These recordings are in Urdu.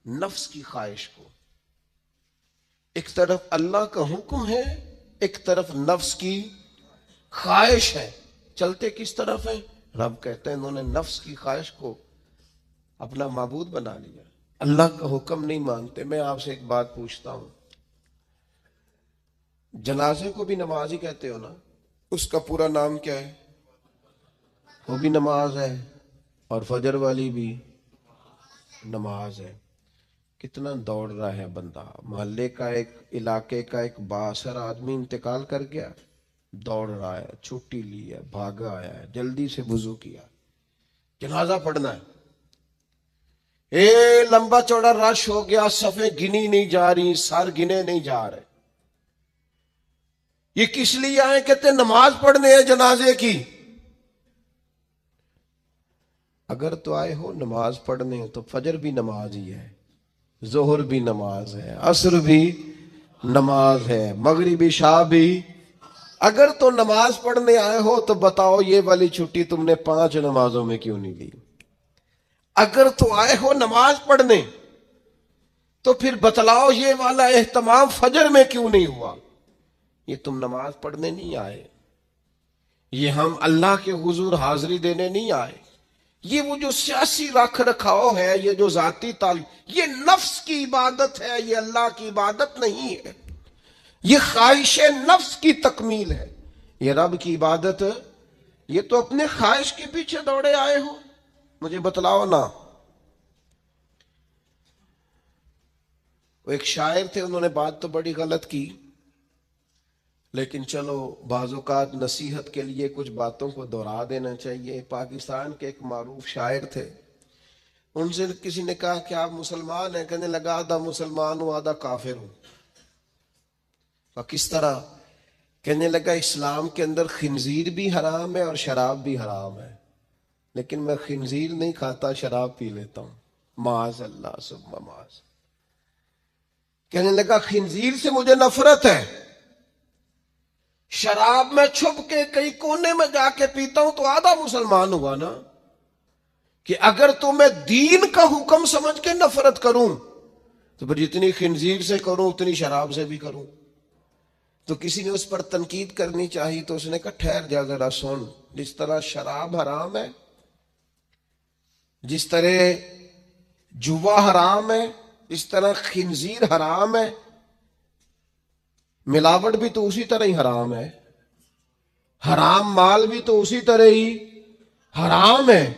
نفس کی خواہش کو. ایک طرف اللہ کا حکم ہے، ایک طرف نفس کی خواہش ہے. چلتے کس طرف ہیں؟ رب کہتے ہیں انہوں نے نفس کی خواہش کو اپنا معبود بنا لیا، اللہ کا حکم نہیں مانتے. میں آپ سے ایک بات پوچھتا ہوں، جنازے کو بھی نماز ہی کہتے ہو نا؟ اس کا پورا نام کیا ہے؟ وہ بھی نماز ہے، اور فجر والی بھی نماز ہے. کتنا دوڑ رہا ہے بندہ. محلے کا ایک علاقے کا ایک بااثر آدمی انتقال کر گیا، دوڑ رہا ہے، چھٹی لی ہے، بھاگا آیا ہے، جلدی سے وضو کیا، جنازہ پڑھنا ہے. لمبا چوڑا رش ہو گیا، صفیں گنی نہیں جا رہی، سر گنے نہیں جا رہے. یہ کس لیے آئے؟ کہتے ہیں نماز پڑھنے ہیں جنازے کی. اگر تو آئے ہو نماز پڑھنے تو فجر بھی نماز ہی ہے، ظہر بھی نماز ہے، عصر بھی نماز ہے، مغرب عشاء بھی. اگر تو نماز پڑھنے آئے ہو تو بتاؤ یہ والی چھٹی تم نے 5 نمازوں میں کیوں نہیں لی؟ اگر تو آئے ہو نماز پڑھنے تو پھر بتلاؤ یہ والا اہتمام فجر میں کیوں نہیں ہوا؟ یہ تم نماز پڑھنے نہیں آئے، یہ ہم اللہ کے حضور حاضری دینے نہیں آئے. یہ وہ جو سیاسی رکھ رکھاؤ ہے، یہ جو ذاتی تعلیم، یہ نفس کی عبادت ہے، یہ اللہ کی عبادت نہیں ہے. یہ خواہش نفس کی تکمیل ہے. یہ رب کی عبادت، یہ تو اپنے خواہش کے پیچھے دوڑے آئے ہو. مجھے بتلاؤ نا. وہ ایک شاعر تھے، انہوں نے بات تو بڑی غلط کی، لیکن چلو بعض اوقات نصیحت کے لیے کچھ باتوں کو دہرا دینا چاہیے. پاکستان کے ایک معروف شاعر تھے، ان سے کسی نے کہا کہ آپ مسلمان ہیں؟ کہنے لگا آدھا مسلمان ہوں آدھا کافر ہوں. کس طرح؟ کہنے لگا اسلام کے اندر خنزیر بھی حرام ہے اور شراب بھی حرام ہے، لیکن میں خنزیر نہیں کھاتا، شراب پی لیتا ہوں. معاذ اللہ ثم معاذ. کہنے لگا خنزیر سے مجھے نفرت ہے، شراب میں چھپ کے کئی کونے میں جا کے پیتا ہوں تو آدھا مسلمان ہوا نا. کہ اگر تو میں دین کا حکم سمجھ کے نفرت کروں تو پھر جتنی خنزیر سے کروں اتنی شراب سے بھی کروں. تو کسی نے اس پر تنقید کرنی چاہی تو اس نے کہا ٹھہر جا ذرا سن، جس طرح شراب حرام ہے، جس طرح جوا حرام ہے، جس طرح خنزیر حرام ہے، ملاوٹ بھی تو اسی طرح ہی حرام ہے، حرام مال بھی تو اسی طرح ہی حرام ہے.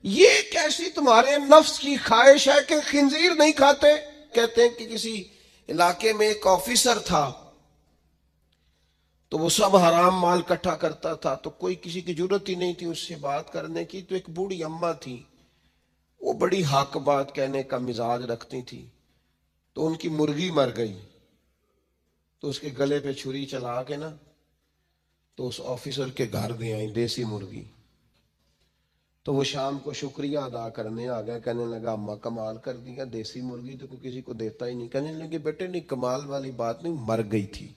یہ کیسی تمہارے نفس کی خواہش ہے کہ خنزیر نہیں کھاتے؟ کہتے ہیں کہ کسی علاقے میں ایک آفیسر تھا تو وہ سب حرام مال اکٹھا کرتا تھا، تو کوئی کسی کی ضرورت ہی نہیں تھی اس سے بات کرنے کی. تو ایک بوڑھی اماں تھی، وہ بڑی حق بات کہنے کا مزاج رکھتی تھی. تو ان کی مرغی مر گئی، تو اس کے گلے پہ چھری چلا کے نا تو اس آفیسر کے گھر دے آئی دیسی مرغی. تو وہ شام کو شکریہ ادا کرنے آ گیا، کہنے لگا اماں کمال کر دیا، دیسی مرغی تو کوئی کسی کو دیتا ہی نہیں. کہنے لگے بیٹے نہیں، کمال والی بات نہیں، مر گئی تھی.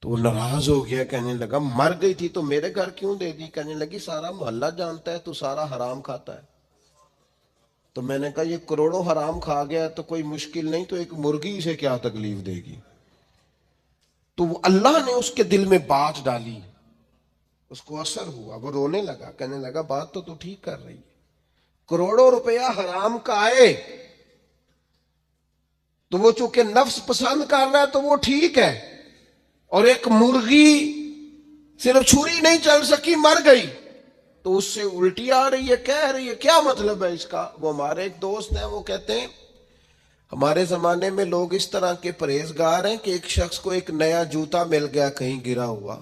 تو وہ ناراض ہو گیا، کہنے لگا مر گئی تھی تو میرے گھر کیوں دے دی؟ کہنے لگی سارا محلہ جانتا ہے تو سارا حرام کھاتا ہے. تو میں نے کہا یہ کروڑوں حرام کھا گیا تو کوئی مشکل نہیں، تو ایک مرغی سے کیا تکلیف دے گی؟ تو وہ اللہ نے اس کے دل میں بات ڈالی، اس کو اثر ہوا، وہ رونے لگا. کہنے لگا بات تو ٹھیک کر رہی ہے، کروڑوں روپیہ حرام کا آئے تو وہ چونکہ نفس پسند کر رہا ہے تو وہ ٹھیک ہے، اور ایک مرغی صرف چھری نہیں چل سکی، مر گئی، تو اس سے الٹی آ رہی ہے، کہہ رہی ہے کیا مطلب ہے اس کا؟ وہ ہمارے ایک دوست ہیں، وہ کہتے ہیں ہمارے زمانے میں لوگ اس طرح کے پرہیزگار ہیں کہ ایک شخص کو ایک نیا جوتا مل گیا کہیں گرا ہوا،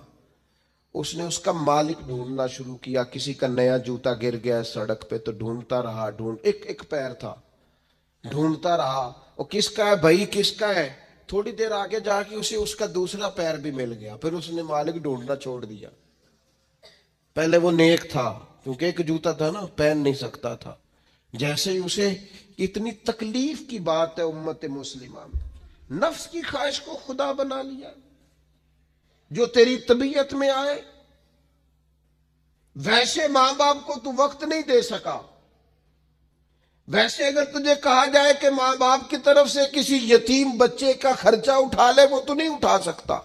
اس نے اس کا مالک ڈھونڈنا شروع کیا. کسی کا نیا جوتا گر گیا سڑک پہ تو ڈھونڈتا رہا، ایک پیر تھا، ڈھونڈتا رہا وہ کس کا ہے بھائی، کس کا ہے. تھوڑی دیر آگے جا کے اسے اس کا دوسرا پیر بھی مل گیا، پھر اس نے مالک ڈھونڈنا چھوڑ دیا. پہلے وہ نیک تھا کیونکہ ایک جوتا تھا نا، پہن نہیں سکتا تھا. جیسے ہی اسے اتنی تکلیف کی بات ہے امت مسلمہ میں، نفس کی خواہش کو خدا بنا لیا. جو تیری طبیعت میں آئے ویسے ماں باپ کو تو وقت نہیں دے سکا، ویسے اگر تجھے کہا جائے کہ ماں باپ کی طرف سے کسی یتیم بچے کا خرچہ اٹھا لے، وہ تو نہیں اٹھا سکتا۔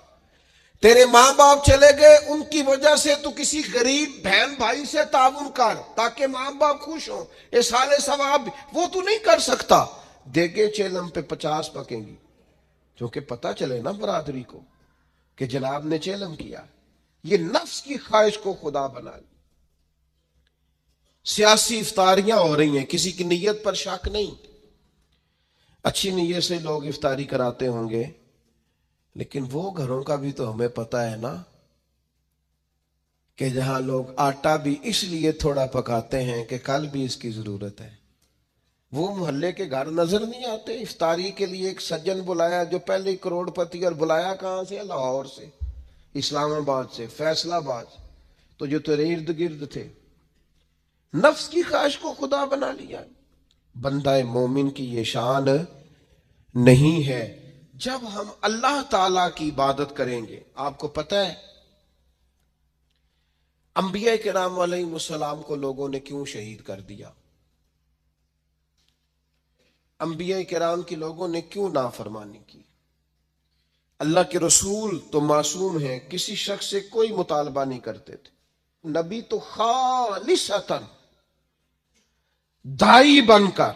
تیرے ماں باپ چلے گئے، ان کی وجہ سے تو کسی غریب بہن بھائی سے تعاون کر تاکہ ماں باپ خوش ہوں، احسان ثواب، وہ تو نہیں کر سکتا۔ دیگے چیلم پہ 50 پکیں گی، کیونکہ پتہ چلے نا برادری کو کہ جناب نے چیلم کیا۔ یہ نفس کی خواہش کو خدا بنا لی۔ سیاسی افطاریاں ہو رہی ہیں، کسی کی نیت پر شک نہیں، اچھی نیت سے لوگ افطاری کراتے ہوں گے، لیکن وہ گھروں کا بھی تو ہمیں پتہ ہے نا کہ جہاں لوگ آٹا بھی اس لیے تھوڑا پکاتے ہیں کہ کل بھی اس کی ضرورت ہے۔ وہ محلے کے گھر نظر نہیں آتے؟ افطاری کے لیے ایک سجن بلایا جو پہلے کروڑ پتی، اور بلایا کہاں سے؟ لاہور سے، اسلام آباد سے، فیصل آباد، تو جو تیرے ارد گرد تھے۔ نفس کی خواہش کو خدا بنا لیا۔ بندہ مومن کی یہ شان نہیں ہے۔ جب ہم اللہ تعالی کی عبادت کریں گے، آپ کو پتہ ہے انبیاء کرام علیہ السلام کو لوگوں نے کیوں شہید کر دیا؟ انبیاء کرام کی لوگوں نے کیوں نافرمانی کی؟ اللہ کے رسول تو معصوم ہیں، کسی شخص سے کوئی مطالبہ نہیں کرتے تھے۔ نبی تو خالصتاً دائی بن کر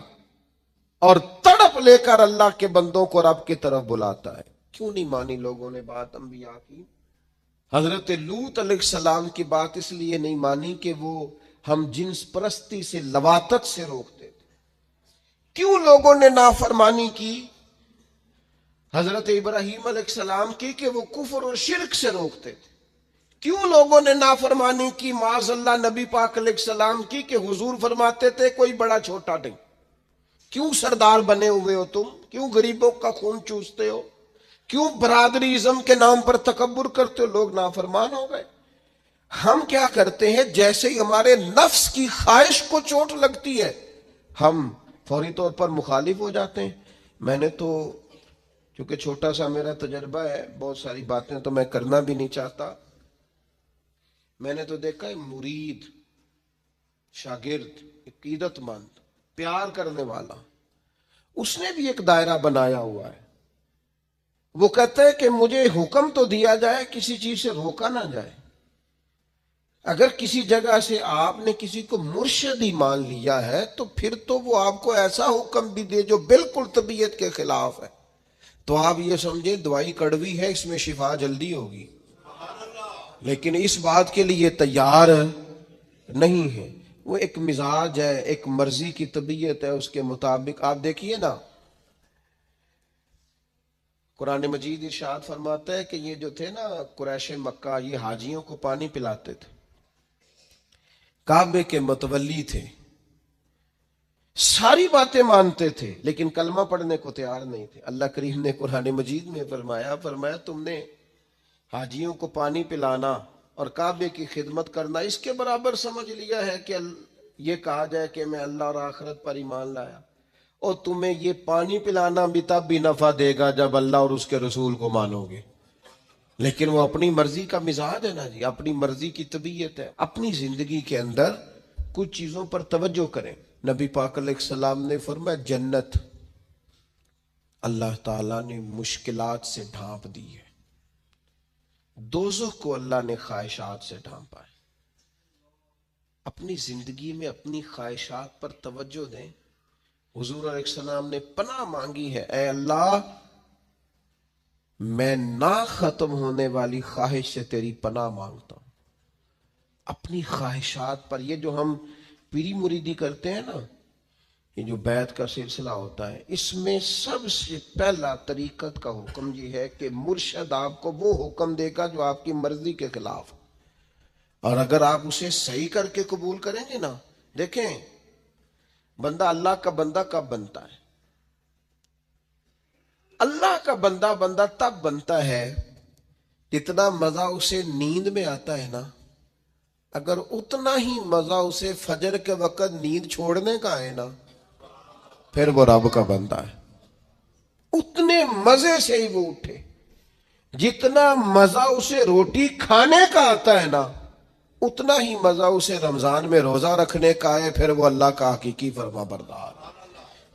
اور تڑپ لے کر اللہ کے بندوں کو رب کی طرف بلاتا ہے۔ کیوں نہیں مانی لوگوں نے بات انبیاء کی؟ حضرت لوط علیہ السلام کی بات اس لیے نہیں مانی کہ وہ ہم جنس پرستی سے، لواطت سے روکتے تھے۔ کیوں لوگوں نے نافرمانی کی حضرت ابراہیم علیہ السلام کی؟ کہ وہ کفر اور شرک سے روکتے تھے۔ کیوں لوگوں نے نافرمانی کی معاذ اللہ نبی پاک علیہ السلام کی؟ کہ حضور فرماتے تھے کوئی بڑا چھوٹا نہیں۔ کیوں سردار بنے ہوئے ہو تم؟ کیوں غریبوں کا خون چوستے ہو؟ کیوں برادری ازم کے نام پر تکبر کرتے ہو؟ لوگ نافرمان ہو گئے۔ ہم کیا کرتے ہیں؟ جیسے ہی ہمارے نفس کی خواہش کو چوٹ لگتی ہے، ہم فوری طور پر مخالف ہو جاتے ہیں۔ میں نے تو، چونکہ چھوٹا سا میرا تجربہ ہے، بہت ساری باتیں تو میں کرنا بھی نہیں چاہتا، میں نے تو دیکھا ہے مرید، شاگرد، عقیدت مند، پیار کرنے والا، اس نے بھی ایک دائرہ بنایا ہوا ہے۔ وہ کہتا ہے کہ مجھے حکم تو دیا جائے، کسی چیز سے روکا نہ جائے۔ اگر کسی جگہ سے آپ نے کسی کو مرشد ہی مان لیا ہے تو پھر تو وہ آپ کو ایسا حکم بھی دے جو بالکل طبیعت کے خلاف ہے، تو آپ یہ سمجھیں دوائی کڑوی ہے، اس میں شفا جلدی ہوگی، لیکن اس بات کے لیے تیار نہیں ہے۔ وہ ایک مزاج ہے، ایک مرضی کی طبیعت ہے، اس کے مطابق آپ دیکھیے نا، قرآن مجید ارشاد فرماتا ہے کہ یہ جو تھے نا قریش مکہ، یہ حاجیوں کو پانی پلاتے تھے، کعبے کے متولی تھے، ساری باتیں مانتے تھے، لیکن کلمہ پڑھنے کو تیار نہیں تھے۔ اللہ کریم نے قرآن مجید میں فرمایا تم نے حاجیوں کو پانی پلانا اور کعبے کی خدمت کرنا اس کے برابر سمجھ لیا ہے کہ یہ کہا جائے کہ میں اللہ اور آخرت پر ایمان لایا، اور تمہیں یہ پانی پلانا بھی تب بھی نفع دے گا جب اللہ اور اس کے رسول کو مانو گے۔ لیکن وہ اپنی مرضی کا مزاج ہے نا جی، اپنی مرضی کی طبیعت ہے۔ اپنی زندگی کے اندر کچھ چیزوں پر توجہ کریں۔ نبی پاک علیہ السلام نے فرمایا جنت اللہ تعالیٰ نے مشکلات سے ڈھانپ دی ہے، دوزخ کو اللہ نے خواہشات سے ڈھانپا ہے۔ اپنی زندگی میں اپنی خواہشات پر توجہ دیں۔ حضور علیہ السلام نے پناہ مانگی ہے، اے اللہ میں نہ ختم ہونے والی خواہش سے تیری پناہ مانگتا ہوں۔ اپنی خواہشات پر، یہ جو ہم پیری مریدی کرتے ہیں نا، یہ جو بیعت کا سلسلہ ہوتا ہے، اس میں سب سے پہلا طریقت کا حکم یہ ہے کہ مرشد آپ کو وہ حکم دے گا جو آپ کی مرضی کے خلاف، اور اگر آپ اسے صحیح کر کے قبول کریں گے نا، دیکھیں بندہ اللہ کا بندہ کب بنتا ہے؟ اللہ کا بندہ تب بنتا ہے جتنا مزہ اسے نیند میں آتا ہے نا، اگر اتنا ہی مزہ اسے فجر کے وقت نیند چھوڑنے کا ہے نا، پھر وہ رب کا بندہ ہے۔ اتنے مزے سے ہی وہ اٹھے جتنا مزہ اسے روٹی کھانے کا آتا ہے نا، اتنا ہی مزہ اسے رمضان میں روزہ رکھنے کا ہے، پھر وہ اللہ کا حقیقی فرما بردار۔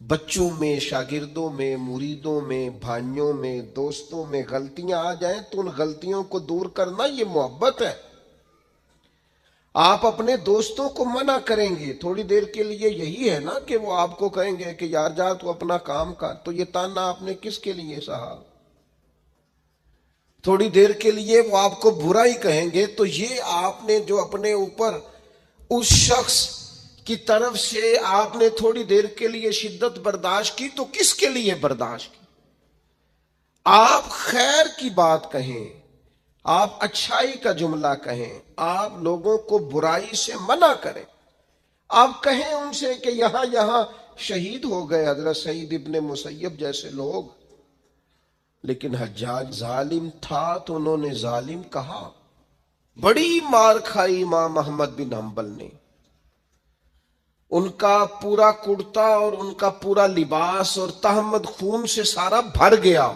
بچوں میں، شاگردوں میں، مریدوں میں، بھائیوں میں، دوستوں میں غلطیاں آ جائیں تو ان غلطیوں کو دور کرنا یہ محبت ہے۔ آپ اپنے دوستوں کو منع کریں گے تھوڑی دیر کے لیے، یہی ہے نا کہ وہ آپ کو کہیں گے کہ یار جا تو اپنا کام کر، تو یہ تانا آپ نے کس کے لیے سہا؟ تھوڑی دیر کے لیے وہ آپ کو برا ہی کہیں گے، تو یہ آپ نے جو اپنے اوپر اس شخص کی طرف سے آپ نے تھوڑی دیر کے لیے شدت برداشت کی، تو کس کے لیے برداشت کی؟ آپ خیر کی بات کہیں، آپ اچھائی کا جملہ کہیں، آپ لوگوں کو برائی سے منع کریں، آپ کہیں ان سے کہ یہاں شہید ہو گئے حضرت سعید ابن مسیب جیسے لوگ، لیکن حجاج ظالم تھا تو انہوں نے ظالم کہا۔ بڑی مار کھائی امام احمد بن حنبل نے، ان کا پورا کرتا اور ان کا پورا لباس اور تہمت خون سے سارا بھر گیا،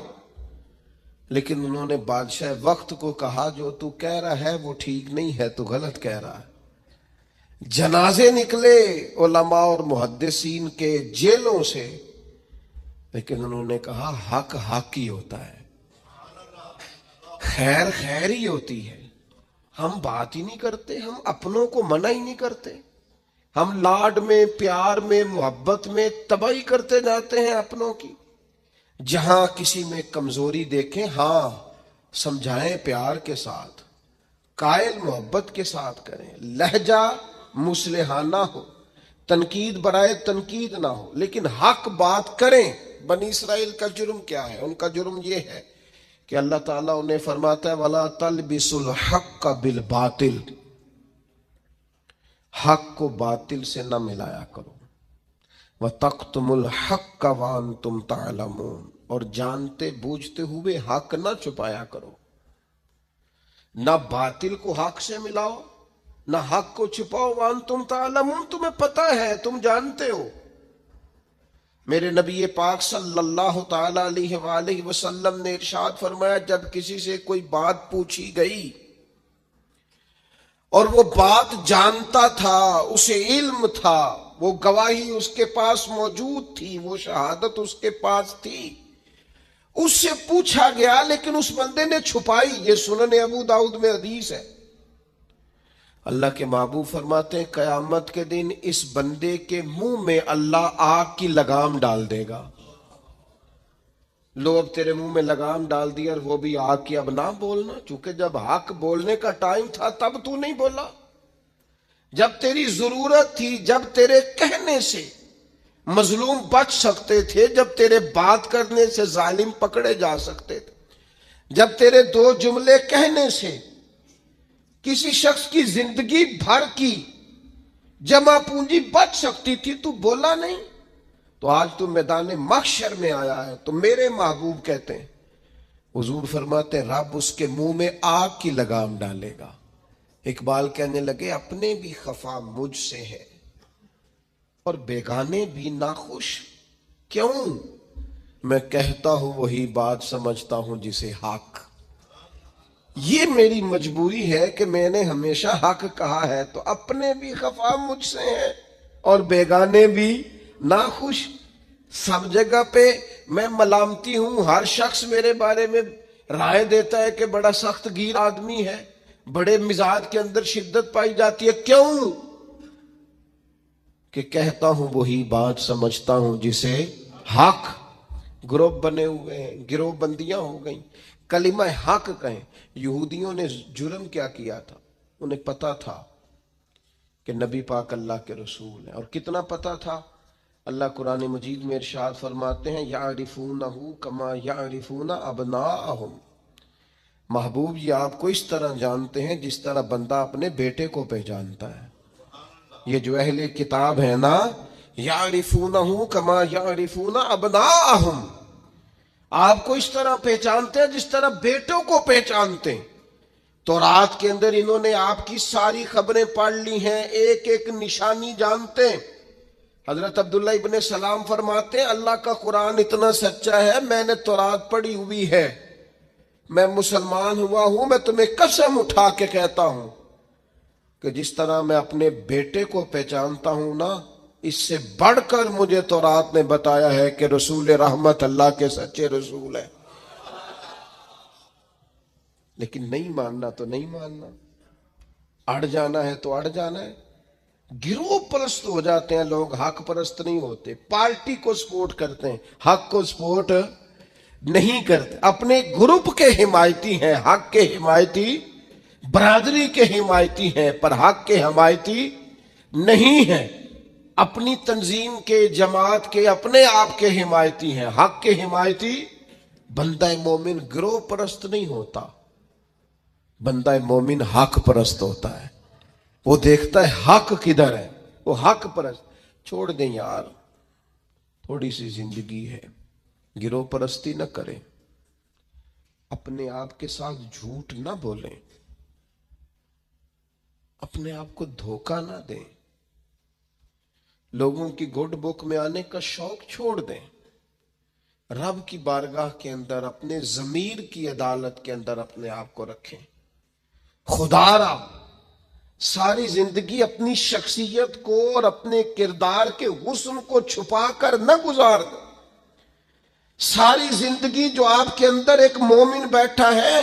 لیکن انہوں نے بادشاہ وقت کو کہا جو تو کہہ رہا ہے وہ ٹھیک نہیں ہے، تو غلط کہہ رہا ہے۔ جنازے نکلے علماء اور محدثین کے جیلوں سے، لیکن انہوں نے کہا حق حق ہی ہوتا ہے، خیر خیر ہی ہوتی ہے۔ ہم بات ہی نہیں کرتے، ہم اپنوں کو منع ہی نہیں کرتے، ہم لاڈ میں، پیار میں، محبت میں تباہی کرتے جاتے ہیں اپنوں کی۔ جہاں کسی میں کمزوری دیکھیں، ہاں سمجھائیں پیار کے ساتھ، قائل محبت کے ساتھ کریں، لہجہ مصلحانہ ہو، تنقید برائے تنقید نہ ہو، لیکن حق بات کریں۔ بنی اسرائیل کا جرم کیا ہے؟ ان کا جرم یہ ہے کہ اللہ تعالیٰ انہیں فرماتا ہے وَلَا تَلْبِسُوا الْحَقَّ بِالْبَاطِلِ، حق کو باطل سے نہ ملایا کرو، وَتَقْتُمُوا الْحَقَّ وَأَنْتُمْ تَعْلَمُونَ، اور جانتے بوجھتے ہوئے حق نہ چھپایا کرو۔ نہ باطل کو حق سے ملاؤ، نہ حق کو چھپاؤ، وَأَنْتُمْ تَعْلَمُونَ، تمہیں پتہ ہے، تم جانتے ہو۔ میرے نبی پاک صلی اللہ تعالی علیہ وآلہ وسلم نے ارشاد فرمایا، جب کسی سے کوئی بات پوچھی گئی اور وہ بات جانتا تھا، اسے علم تھا، وہ گواہی اس کے پاس موجود تھی، وہ شہادت اس کے پاس تھی، اس سے پوچھا گیا لیکن اس بندے نے چھپائی۔ یہ سنن ابو داؤد میں حدیث ہے۔ اللہ کے محبوب فرماتے ہیں قیامت کے دن اس بندے کے منہ میں اللہ آگ کی لگام ڈال دے گا۔ لو اب تیرے منہ میں لگام ڈال دی اور وہ بھی آگ کی، اب نہ بولنا، چونکہ جب حق بولنے کا ٹائم تھا تب تو نہیں بولا، جب تیری ضرورت تھی، جب تیرے کہنے سے مظلوم بچ سکتے تھے، جب تیرے بات کرنے سے ظالم پکڑے جا سکتے تھے، جب تیرے دو جملے کہنے سے کسی شخص کی زندگی بھر کی جمع پونجی بچ سکتی تھی، تو بولا نہیں، تو آج تو میدان محشر میں آیا ہے۔ تو میرے محبوب کہتے ہیں، حضور فرماتے ہیں رب اس کے منہ میں آگ کی لگام ڈالے گا۔ اقبال کہنے لگے اپنے بھی خفا مجھ سے ہے اور بیگانے بھی ناخوش، کیوں؟ میں کہتا ہوں وہی بات سمجھتا ہوں جسے حق۔ یہ میری مجبوری ہے کہ میں نے ہمیشہ حق کہا ہے، تو اپنے بھی خفا مجھ سے ہیں اور بیگانے بھی ناخوش۔ سب جگہ پہ میں ملامتی ہوں، ہر شخص میرے بارے میں رائے دیتا ہے کہ بڑا سخت گیر آدمی ہے، بڑے مزاج کے اندر شدت پائی جاتی ہے، کیوں؟ کہ کہتا ہوں وہی بات سمجھتا ہوں جسے حق۔ گروپ بنے ہوئے ہیں، گروہ بندیاں ہو گئیں، کلمہ حق کہیں۔ یہودیوں نے جرم کیا کیا تھا؟ انہیں پتا تھا کہ نبی پاک اللہ کے رسول ہیں، اور کتنا پتا تھا؟ اللہ قرآن مجید میں ارشاد فرماتے ہیں یعرفونہ کما یعرفون ابناءہم، محبوب یہ آپ کو اس طرح جانتے ہیں جس طرح بندہ اپنے بیٹے کو پہچانتا ہے۔ یہ جو اہل کتاب ہے نا، یعرفونہ کما یعرفون ابناءہم، آپ کو اس طرح پہچانتے ہیں جس طرح بیٹوں کو پہچانتے ہیں۔ تورات کے اندر انہوں نے آپ کی ساری خبریں پڑھ لی ہیں، ایک ایک نشانی جانتے ہیں۔ حضرت عبداللہ ابن سلام فرماتے ہیں اللہ کا قرآن اتنا سچا ہے، میں نے تورات پڑھی ہوئی ہے، میں مسلمان ہوا ہوں، میں تمہیں قسم اٹھا کے کہتا ہوں کہ جس طرح میں اپنے بیٹے کو پہچانتا ہوں نا، اس سے بڑھ کر مجھے تورات نے بتایا ہے کہ رسول رحمت اللہ کے سچے رسول ہیں. لیکن نہیں ماننا تو نہیں ماننا، اڑ جانا ہے تو اڑ جانا ہے. گروہ پرست ہو جاتے ہیں لوگ، حق پرست نہیں ہوتے. پارٹی کو سپورٹ کرتے ہیں، حق کو سپورٹ نہیں کرتے. اپنے گروپ کے حمایتی ہیں، حق کے حمایتی، برادری کے حمایتی ہیں، پر حق کے حمایتی نہیں ہیں. اپنی تنظیم کے، جماعت کے، اپنے آپ کے حمایتی ہیں، حق کے حمایتی. بندہ مومن گروہ پرست نہیں ہوتا، بندہ مومن حق پرست ہوتا ہے. وہ دیکھتا ہے حق کدھر ہے، وہ حق پرست. چھوڑ دیں یار، تھوڑی سی زندگی ہے، گروہ پرستی نہ کریں، اپنے آپ کے ساتھ جھوٹ نہ بولیں، اپنے آپ کو دھوکہ نہ دیں، لوگوں کی گڈ بک میں آنے کا شوق چھوڑ دیں. رب کی بارگاہ کے اندر، اپنے ضمیر کی عدالت کے اندر اپنے آپ کو رکھیں. خدا را ساری زندگی اپنی شخصیت کو اور اپنے کردار کے حسن کو چھپا کر نہ گزار دیں. ساری زندگی جو آپ کے اندر ایک مومن بیٹھا ہے،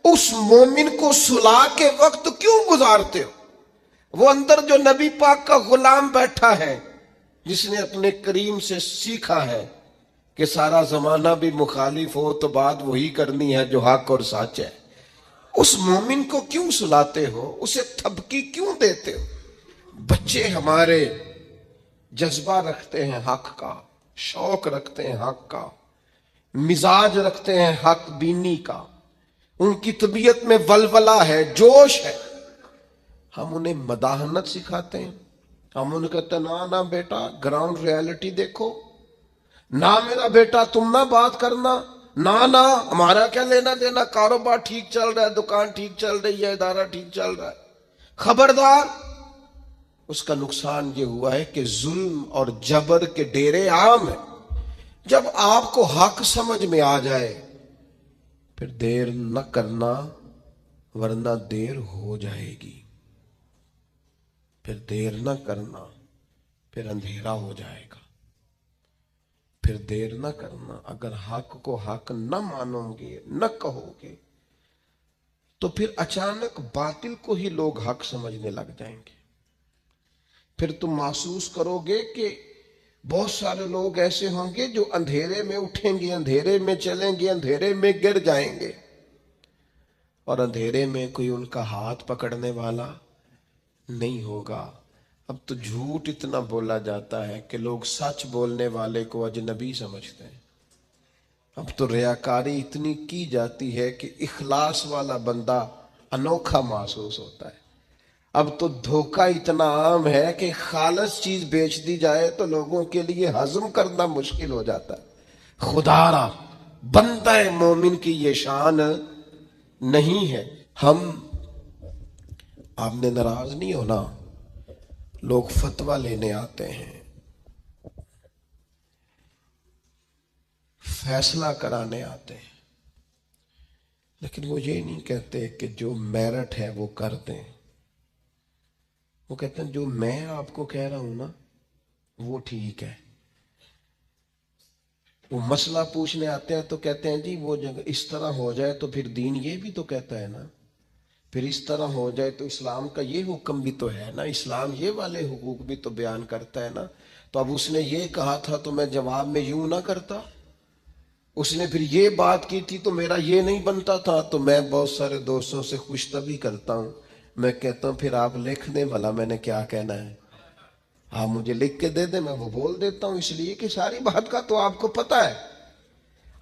اس مومن کو سلا کے وقت کیوں گزارتے ہو؟ وہ اندر جو نبی پاک کا غلام بیٹھا ہے، جس نے اپنے کریم سے سیکھا ہے کہ سارا زمانہ بھی مخالف ہو تو بات وہی کرنی ہے جو حق اور سچ ہے، اس مومن کو کیوں سلاتے ہو؟ اسے تھپکی کیوں دیتے ہو؟ بچے ہمارے جذبہ رکھتے ہیں حق کا، شوق رکھتے ہیں حق کا، مزاج رکھتے ہیں حق بینی کا، ان کی طبیعت میں ولولہ ہے، جوش ہے. ہم انہیں مداحنت سکھاتے ہیں، ہم انہیں کہتے ہیں نہ بیٹا گراؤنڈ ریالٹی دیکھو، نہ میرا بیٹا تم نہ بات کرنا، نہ ہمارا کیا لینا دینا، کاروبار ٹھیک چل رہا ہے، دکان ٹھیک چل رہی ہے، ادارہ ٹھیک چل رہا ہے. خبردار. اس کا نقصان یہ ہوا ہے کہ ظلم اور جبر کے ڈیرے عام ہیں. جب آپ کو حق سمجھ میں آ جائے پھر دیر نہ کرنا، ورنہ دیر ہو جائے گی. پھر دیر نہ کرنا، پھر اندھیرا ہو جائے گا. پھر دیر نہ کرنا. اگر حق کو حق نہ مانو گے، نہ کہو گے، تو پھر اچانک باطل کو ہی لوگ حق سمجھنے لگ جائیں گے. پھر تم محسوس کرو گے کہ بہت سارے لوگ ایسے ہوں گے جو اندھیرے میں اٹھیں گے، اندھیرے میں چلیں گے، اندھیرے میں گر جائیں گے، اور اندھیرے میں کوئی ان کا ہاتھ پکڑنے والا نہیں ہوگا. اب تو جھوٹ اتنا بولا جاتا ہے کہ لوگ سچ بولنے والے کو اجنبی سمجھتے ہیں. اب تو ریاکاری اتنی کی جاتی ہے کہ اخلاص والا بندہ انوکھا محسوس ہوتا ہے. اب تو دھوکہ اتنا عام ہے کہ خالص چیز بیچ دی جائے تو لوگوں کے لیے ہضم کرنا مشکل ہو جاتا ہے. خدا را بندہ مومن کی یہ شان نہیں ہے. ہم، آپ نے ناراض نہیں ہونا، لوگ فتویٰ لینے آتے ہیں، فیصلہ کرانے آتے ہیں، لیکن وہ یہ نہیں کہتے کہ جو میرٹ ہے وہ کر دیں. وہ کہتے ہیں جو میں آپ کو کہہ رہا ہوں نا وہ ٹھیک ہے. وہ مسئلہ پوچھنے آتے ہیں تو کہتے ہیں جی وہ جگہ اس طرح ہو جائے تو پھر دین یہ بھی تو کہتا ہے نا، پھر اس طرح ہو جائے تو اسلام کا یہ حکم بھی تو ہے نا، اسلام یہ والے حقوق بھی تو بیان کرتا ہے نا. تو اب اس نے یہ کہا تھا تو میں جواب میں یوں نہ کرتا، اس نے پھر یہ بات کی تھی تو میرا یہ نہیں بنتا تھا. تو میں بہت سارے دوستوں سے خوش طبی کرتا ہوں، میں کہتا ہوں پھر آپ لکھ دیں بھلا میں نے کیا کہنا ہے، آپ مجھے لکھ کے دے دیں، میں وہ بول دیتا ہوں. اس لیے کہ ساری بات کا تو آپ کو پتہ ہے،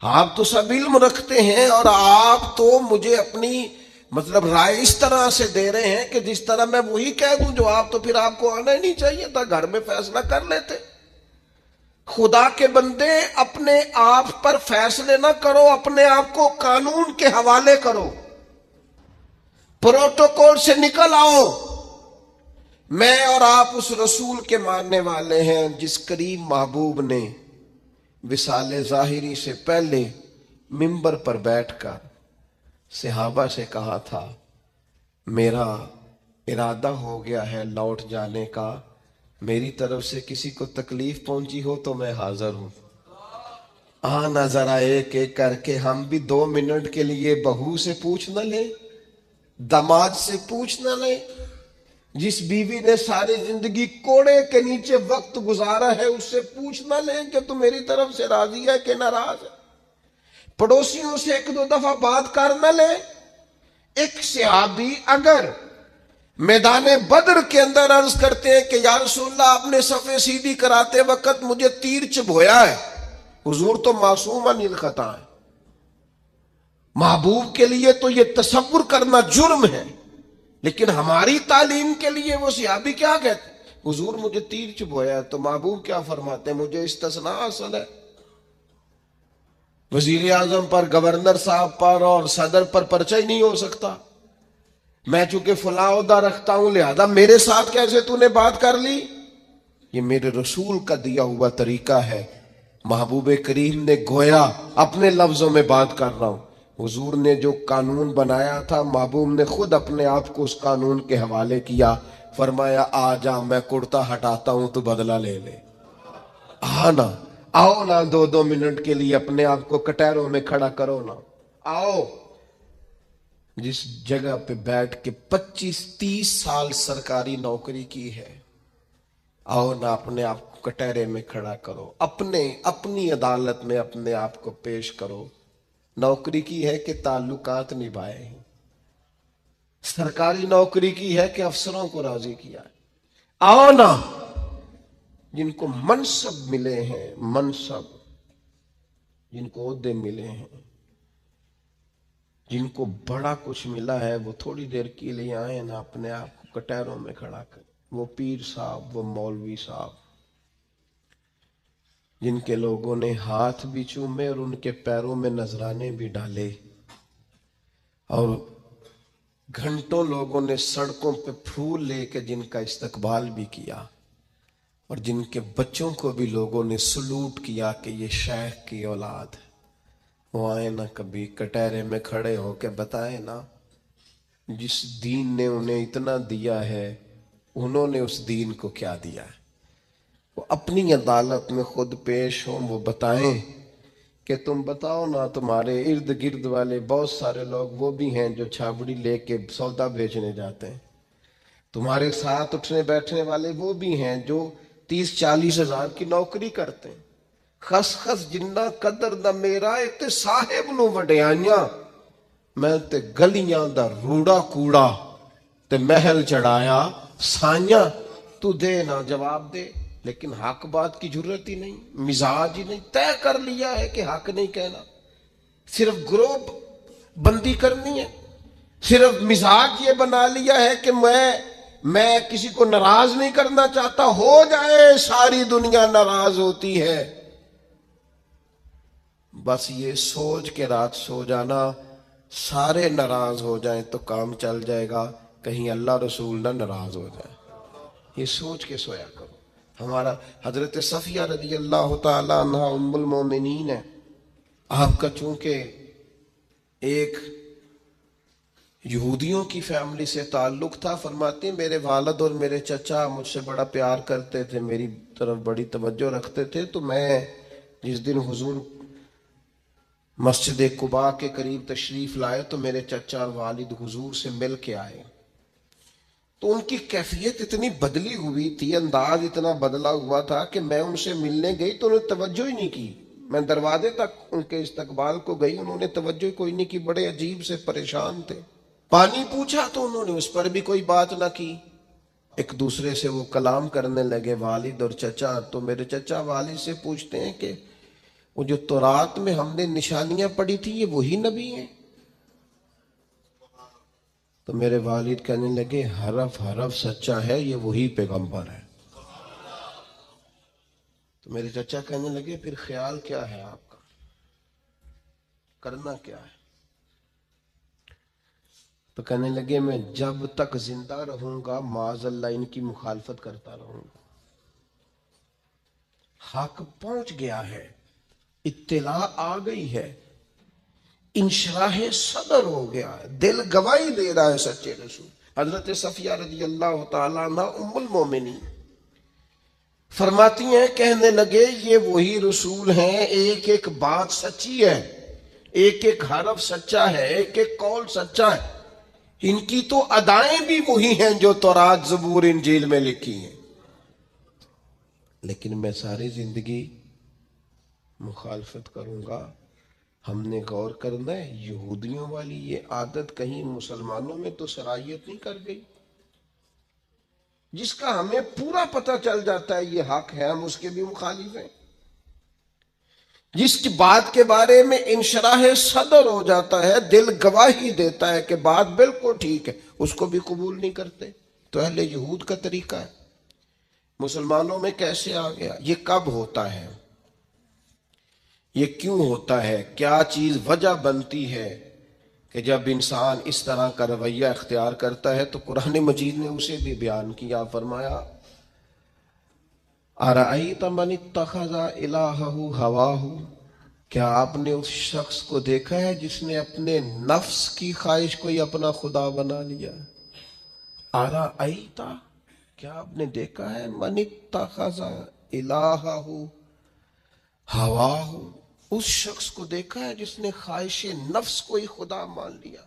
آپ تو سب علم رکھتے ہیں، اور آپ تو مجھے اپنی مطلب رائے اس طرح سے دے رہے ہیں کہ جس طرح میں وہی کہہ دوں جو آپ، تو پھر آپ کو آنا ہی نہیں چاہیے تھا، گھر میں فیصلہ کر لیتے. خدا کے بندے اپنے آپ پر فیصلے نہ کرو، اپنے آپ کو قانون کے حوالے کرو، پروٹوکول سے نکل آؤ. میں اور آپ اس رسول کے ماننے والے ہیں جس کریم محبوب نے وصال ظاہری سے پہلے منبر پر بیٹھ کر صحابہ سے کہا تھا میرا ارادہ ہو گیا ہے لوٹ جانے کا، میری طرف سے کسی کو تکلیف پہنچی ہو تو میں حاضر ہوں. آنا ذرا ایک ایک کر کے ہم بھی 2 منٹ کے لیے بہو سے پوچھ نہ لیں, داماد سے پوچھ نہ لیں. جس بیوی نے ساری زندگی کوڑے کے نیچے وقت گزارا ہے اس سے پوچھ نہ لیں کہ تم میری طرف سے راضی ہے کہ ناراض ہے. پڑوسیوں سے 1-2 دفعہ بات کر نہ لیں. ایک صحابی اگر میدان بدر کے اندر عرض کرتے ہیں کہ یا رسول اللہ آپ نے صفیں سیدھی کراتے وقت مجھے تیر چبھویا ہے. حضور تو معصوم عن الخطا ہے, محبوب کے لیے تو یہ تصور کرنا جرم ہے, لیکن ہماری تعلیم کے لیے وہ صحابی کیا کہتے ہیں, حضور مجھے تیر چبھویا ہے. تو محبوب کیا فرماتے ہیں, مجھے استثناء حاصل ہے. وزیر اعظم پر, گورنر صاحب پر اور صدر پر پرچہ ہی نہیں ہو سکتا. میں چونکہ فلاں عہدہ رکھتا ہوں لہذا میرے ساتھ کیسے تو نے بات کر لی. یہ میرے رسول کا دیا ہوا طریقہ ہے. محبوب کریم نے گویا اپنے لفظوں میں بات کر رہا ہوں. حضور نے جو قانون بنایا تھا محبوب نے خود اپنے آپ کو اس قانون کے حوالے کیا. فرمایا آ جا میں کرتا ہٹاتا ہوں تو بدلہ لے لے. آنا آؤ نا 2 منٹ کے لیے اپنے آپ کو کٹہروں میں کھڑا کرو نا. آؤ جس جگہ پہ بیٹھ کے 25-30 سال سرکاری نوکری کی ہے, آؤ نا اپنے آپ کو کٹہرے میں کھڑا کرو, اپنی عدالت میں اپنے آپ کو پیش کرو. نوکری کی ہے کہ تعلقات نبھائے ہیں, سرکاری نوکری کی ہے کہ افسروں کو راضی کیا ہے. آؤ نا جن کو منصب ملے ہیں, منصب جن کو عہدے ملے ہیں, جن کو بڑا کچھ ملا ہے, وہ تھوڑی دیر کے لیے آئے نا اپنے آپ کو کٹہروں میں کھڑا کریں. وہ پیر صاحب, وہ مولوی صاحب جن کے لوگوں نے ہاتھ بھی چومے اور ان کے پیروں میں نذرانے بھی ڈالے, اور گھنٹوں لوگوں نے سڑکوں پہ پھول لے کے جن کا استقبال بھی کیا, اور جن کے بچوں کو بھی لوگوں نے سلوٹ کیا کہ یہ شیخ کی اولاد ہے. وہ آئے نا کبھی کٹہرے میں کھڑے ہو کے بتائے نا جس دین نے انہیں اتنا دیا ہے انہوں نے اس دین کو کیا دیا ہے. وہ اپنی عدالت میں خود پیش ہوں, وہ بتائیں کہ تم بتاؤ نا تمہارے ارد گرد والے بہت سارے لوگ وہ بھی ہیں جو چھابڑی لے کے سودا بیچنے جاتے ہیں, تمہارے ساتھ اٹھنے بیٹھنے والے وہ بھی ہیں جو 30-40 ہزار کی نوکری کرتے ہیں. خس خس جنہ قدر دا میرا تے صاحب نو وڈیاں, میں تے گلیاں دا روڑا کوڑا تے محل چڑھایا سائیاں. تو دے نا جواب دے, لیکن حق بات کی ضرورت ہی نہیں, مزاج ہی نہیں, طے کر لیا ہے کہ حق نہیں کہنا, صرف گروہ بندی کرنی ہے, صرف مزاج یہ بنا لیا ہے کہ میں کسی کو ناراض نہیں کرنا چاہتا, ہو جائے ساری دنیا ناراض ہوتی ہے. بس یہ سوچ کے رات سو جانا سارے ناراض ہو جائیں تو کام چل جائے گا, کہیں اللہ رسول نہ ناراض ہو جائے. یہ سوچ کے سویا کرو. ہمارا حضرت صفیہ رضی اللہ تعالی عنہ ام المومنین ہے. آپ کا چونکہ ایک یہودیوں کی فیملی سے تعلق تھا, فرماتے ہیں میرے والد اور میرے چچا مجھ سے بڑا پیار کرتے تھے, میری طرف بڑی توجہ رکھتے تھے. تو میں جس دن حضور مسجد قباء کے قریب تشریف لائے تو میرے چچا اور والد حضور سے مل کے آئے, تو ان کی کیفیت اتنی بدلی ہوئی تھی, انداز اتنا بدلا ہوا تھا کہ میں ان سے ملنے گئی تو انہوں نے توجہ ہی نہیں کی. میں دروازے تک ان کے استقبال کو گئی, انہوں نے توجہ کوئی نہیں کی, بڑے عجیب سے پریشان تھے. پانی پوچھا تو انہوں نے اس پر بھی کوئی بات نہ کی. ایک دوسرے سے وہ کلام کرنے لگے والد اور چچا. تو میرے چچا والد سے پوچھتے ہیں کہ وہ جو تورات میں ہم نے نشانیاں پڑھی تھی یہ وہی نبی ہیں؟ تو میرے والد کہنے لگے حرف حرف سچا ہے, یہ وہی پیغمبر ہے. تو میرے چچا کہنے لگے پھر خیال کیا ہے آپ کا, کرنا کیا ہے؟ تو کہنے لگے میں جب تک زندہ رہوں گا معاذ اللہ ان کی مخالفت کرتا رہوں گا. حق پہنچ گیا ہے, اطلاع آ گئی ہے, انشراح صدر ہو گیا ہے, دل گواہی دے رہا ہے سچے رسول. حضرت صفیہ رضی اللہ تعالیٰ عنہ ام المومنین فرماتی ہیں کہنے لگے یہ وہی رسول ہیں، ایک ایک بات سچی ہے، ایک ایک حرف سچا ہے، ایک ایک قول سچا ہے، ان کی تو ادائیں بھی وہی ہیں جو تورات زبور انجیل میں لکھی ہیں، لیکن میں ساری زندگی مخالفت کروں گا۔ ہم نے غور کرنا ہے یہودیوں والی یہ عادت کہیں مسلمانوں میں تو سرایت نہیں کر گئی، جس کا ہمیں پورا پتہ چل جاتا ہے یہ حق ہے، ہم اس کے بھی مخالف ہیں، جس کی بات کے بارے میں انشراح صدر ہو جاتا ہے، دل گواہی دیتا ہے کہ بات بالکل ٹھیک ہے، اس کو بھی قبول نہیں کرتے۔ تو اہل یہود کا طریقہ ہے، مسلمانوں میں کیسے آ گیا؟ یہ کب ہوتا ہے؟ یہ کیوں ہوتا ہے؟ کیا چیز وجہ بنتی ہے کہ جب انسان اس طرح کا رویہ اختیار کرتا ہے؟ تو قرآن مجید نے اسے بھی بیان کیا، فرمایا اَرَأَيْتَ مَنِ اتَّخَذَ إِلَٰهَهُ هَوَاهُ، کیا آپ نے اس شخص کو دیکھا ہے جس نے اپنے نفس کی خواہش کو ہی اپنا خدا بنا لیا؟ اَرَأَيْتَ، کیا آپ نے دیکھا ہے مَنِ اتَّخَذَ إِلَٰهَهُ هَوَاهُ، اس شخص کو دیکھا ہے جس نے خواہش نفس کو ہی خدا مان لیا؟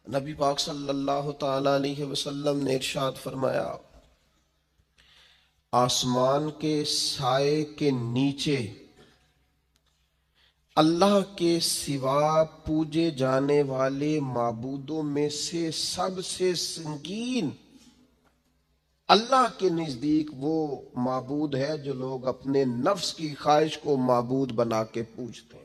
نبی پاک صلی اللہ تعالی علیہ وسلم نے ارشاد فرمایا آسمان کے سائے کے نیچے اللہ کے سوا پوجے جانے والے معبودوں میں سے سب سے سنگین اللہ کے نزدیک وہ معبود ہے جو لوگ اپنے نفس کی خواہش کو معبود بنا کے پوجتے ہیں۔